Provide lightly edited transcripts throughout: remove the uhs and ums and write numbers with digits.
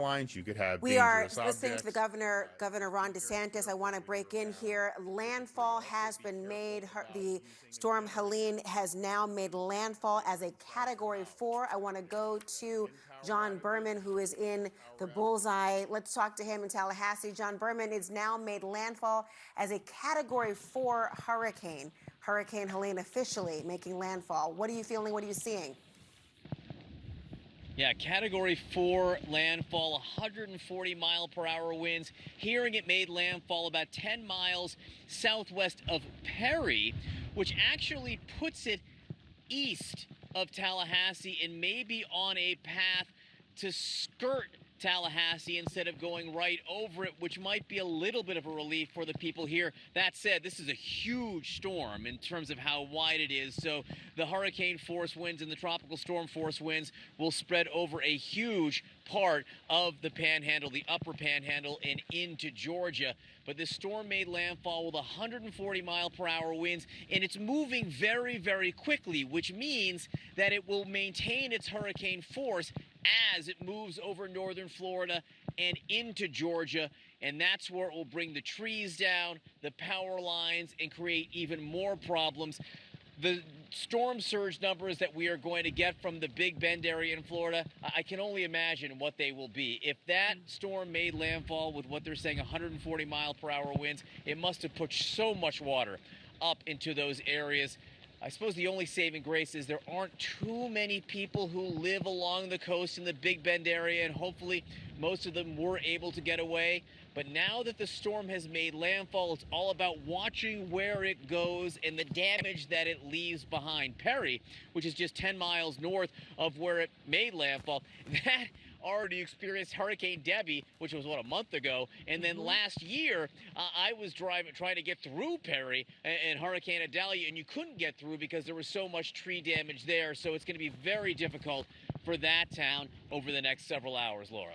lines. You could have We are dangerous listening to the objects. Governor Ron DeSantis. I want to break in here. Landfall has been made. The storm Helene has now made landfall as a Category 4. I want to go to John Berman, who is in the bullseye. Let's talk to him in Tallahassee. John Berman is now made landfall as a Category 4 hurricane. Hurricane Helene officially making landfall. What are you feeling? What are you seeing? Yeah, Category 4 landfall, 140-mile-per-hour winds. Hearing it made landfall about 10 miles southwest of Perry, which actually puts it east of Tallahassee and maybe on a path to skirt Tallahassee instead of going right over it, which might be a little bit of a relief for the people here. That said, this is a huge storm in terms of how wide it is. So the hurricane force winds and the tropical storm force winds will spread over a huge part of the panhandle, the upper panhandle, and into Georgia. But this storm made landfall with 140-mile-per-hour winds, and it's moving very, very quickly, which means that it will maintain its hurricane force as it moves over northern Florida and into Georgia. And that's where it will bring the trees down, the power lines, and create even more problems. The storm surge numbers that we are going to get from the Big Bend area in Florida, I can only imagine what they will be. If that storm made landfall with what they're saying 140-mile-per-hour winds, it must have put so much water up into those areas. I suppose the only saving grace is there aren't too many people who live along the coast in the Big Bend area, and hopefully most of them were able to get away. But now that the storm has made landfall, it's all about watching where it goes and the damage that it leaves behind. Perry, which is just 10 miles north of where it made landfall, that already experienced Hurricane Debbie, which was, a month ago. And then last year, I was trying to get through Perry and Hurricane Idalia, and you couldn't get through because there was so much tree damage there. So it's going to be very difficult for that town over the next several hours, Laura.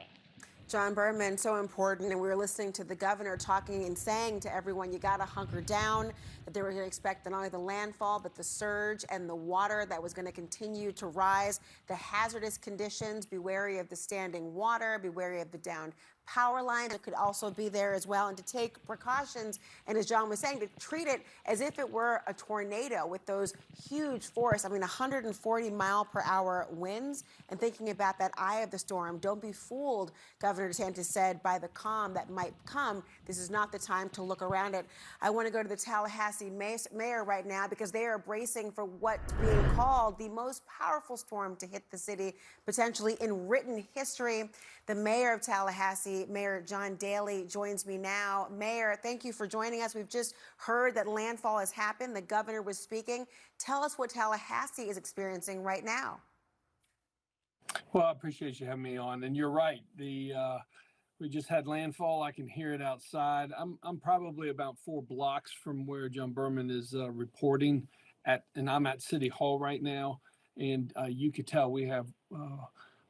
John Berman, so important. And we were listening to the governor talking and saying to everyone, you got to hunker down, that they were going to expect not only the landfall, but the surge and the water that was going to continue to rise. The hazardous conditions, be wary of the standing water, be wary of the downed power lines that could also be there as well, and to take precautions. And as John was saying, to treat it as if it were a tornado with those huge force. I mean, 140-mile-per-hour winds, and thinking about that eye of the storm. Don't be fooled, Governor DeSantis said, by the calm that might come. This is not the time to look around it. I want to go to the Tallahassee mayor right now because they are bracing for what's being called the most powerful storm to hit the city, potentially in written history. The mayor of Tallahassee, Mayor John Daley, joins me now. Mayor, thank you for joining us. We've just heard that landfall has happened. The governor was speaking. Tell us what Tallahassee is experiencing right now. Well, I appreciate you having me on. And you're right. We just had landfall. I can hear it outside. I'm probably about 4 blocks from where John Berman is reporting and I'm at City Hall right now. And you could tell we have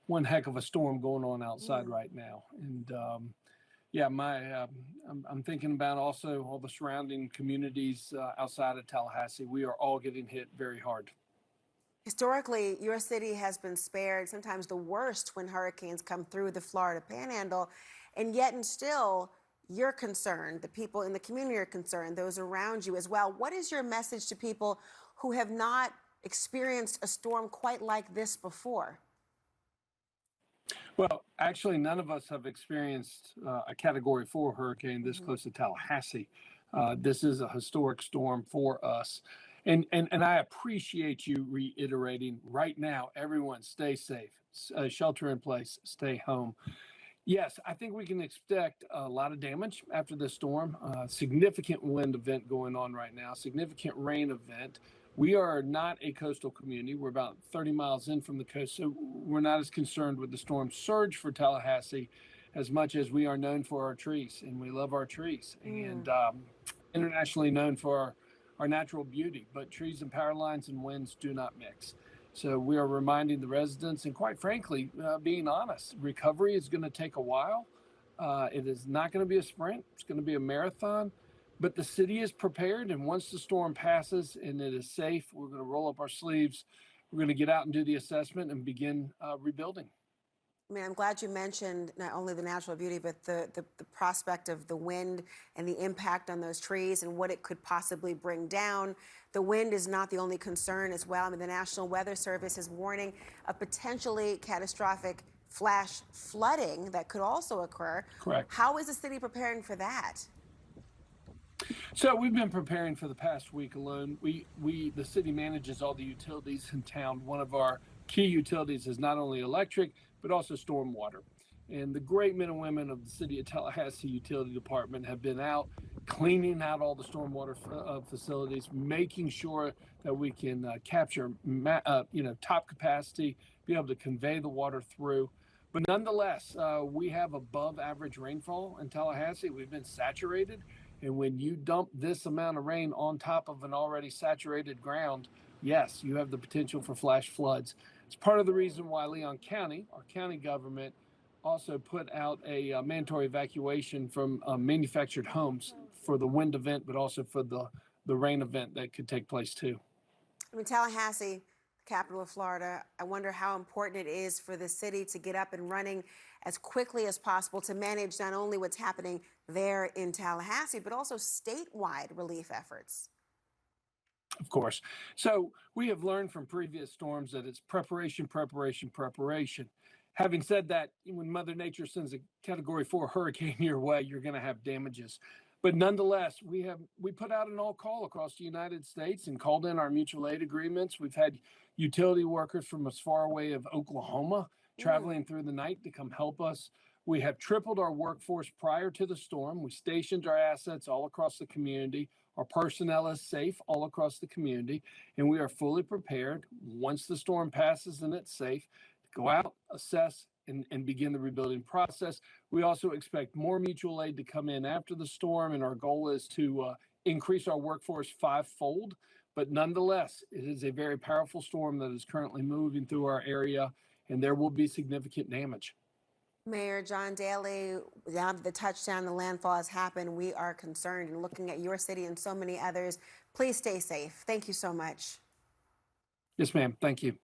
one heck of a storm going on outside right now. And yeah, I'm thinking about also all the surrounding communities outside of Tallahassee. We are all getting hit very hard. Historically, your city has been spared sometimes the worst when hurricanes come through the Florida Panhandle, and yet and still you're concerned, the people in the community are concerned, those around you as well. What is your message to people who have not experienced a storm quite like this before? Well, actually, none of us have experienced a Category 4 hurricane this close to Tallahassee. This is a historic storm for us. And I appreciate you reiterating right now, everyone stay safe, shelter in place, stay home. Yes, I think we can expect a lot of damage after this storm. Significant wind event going on right now, significant rain event. We are not a coastal community. We're about 30 miles in from the coast, so we're not as concerned with the storm surge for Tallahassee as much as we are known for our trees, and we love our trees, and internationally known for our natural beauty. But trees and power lines and winds do not mix. So we are reminding the residents, and quite frankly, being honest, recovery is going to take a while. It is not going to be a sprint. It's going to be a marathon. But the city is prepared, and once the storm passes and it is safe, we're going to roll up our sleeves. We're going to get out and do the assessment and begin rebuilding. I mean, I'm glad you mentioned not only the natural beauty, but the prospect of the wind and the impact on those trees and what it could possibly bring down. The wind is not the only concern as well. I mean, the National Weather Service is warning of potentially catastrophic flash flooding that could also occur. Correct. How is the city preparing for that? So we've been preparing for the past week alone. The city manages all the utilities in town. One of our key utilities is not only electric, but also stormwater. And the great men and women of the city of Tallahassee Utility Department have been out cleaning out all the stormwater facilities, making sure that we can capture, top capacity, be able to convey the water through. But nonetheless, we have above average rainfall in Tallahassee. We've been saturated. And when you dump this amount of rain on top of an already saturated ground, yes, you have the potential for flash floods. It's part of the reason why Leon County, our county government, also put out a mandatory evacuation from manufactured homes for the wind event, but also for the rain event that could take place too. I mean, Tallahassee, capital of Florida, I wonder how important it is for the city to get up and running as quickly as possible to manage not only what's happening there in Tallahassee, but also statewide relief efforts. Of course. So we have learned from previous storms that it's preparation, preparation, preparation. Having said that, when Mother Nature sends a Category 4 hurricane your way, you're going to have damages. But nonetheless, we put out an all call across the United States and called in our mutual aid agreements. We've had utility workers from as far away as Oklahoma traveling through the night to come help us. We have tripled our workforce prior to the storm. We stationed our assets all across the community. Our personnel is safe all across the community, and we are fully prepared once the storm passes and it's safe to go out, assess, and begin the rebuilding process. We also expect more mutual aid to come in after the storm, and our goal is to increase our workforce fivefold. But nonetheless, it is a very powerful storm that is currently moving through our area, and there will be significant damage. Mayor John Daley, now that the touchdown, the landfall has happened, we are concerned and looking at your city and so many others. Please stay safe. Thank you so much. Yes, ma'am. Thank you.